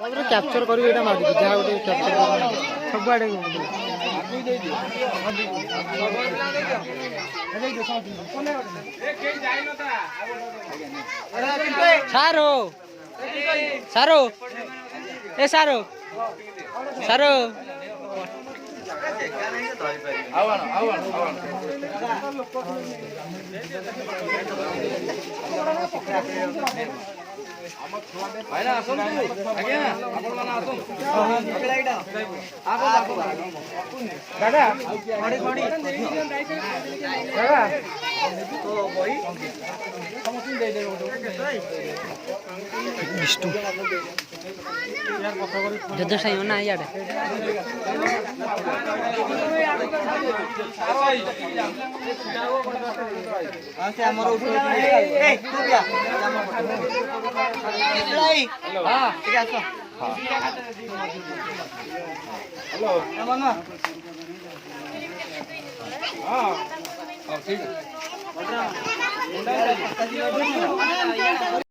ତାପରେ କ୍ୟାପଚର କରିବି ଏଇଟା ମାଗୁଛି ଯାହା ଗୋଟେ କ୍ୟାପଚର କରିବି ସବୁଆଡେ ସାରୋ ସାରୋ ଏ ସାରୋ ସାରୋ ଭାଇନା ଆସନ୍ତୁ ଆଜ୍ଞା ଆପଣ ମାନେ ଆସନ୍ତୁ ଦାଦା ଦାଦା ବିଷ୍ଣୁ ଯଦ ସାଇ ନା ଇଆଡେ ଆମର ଠିକ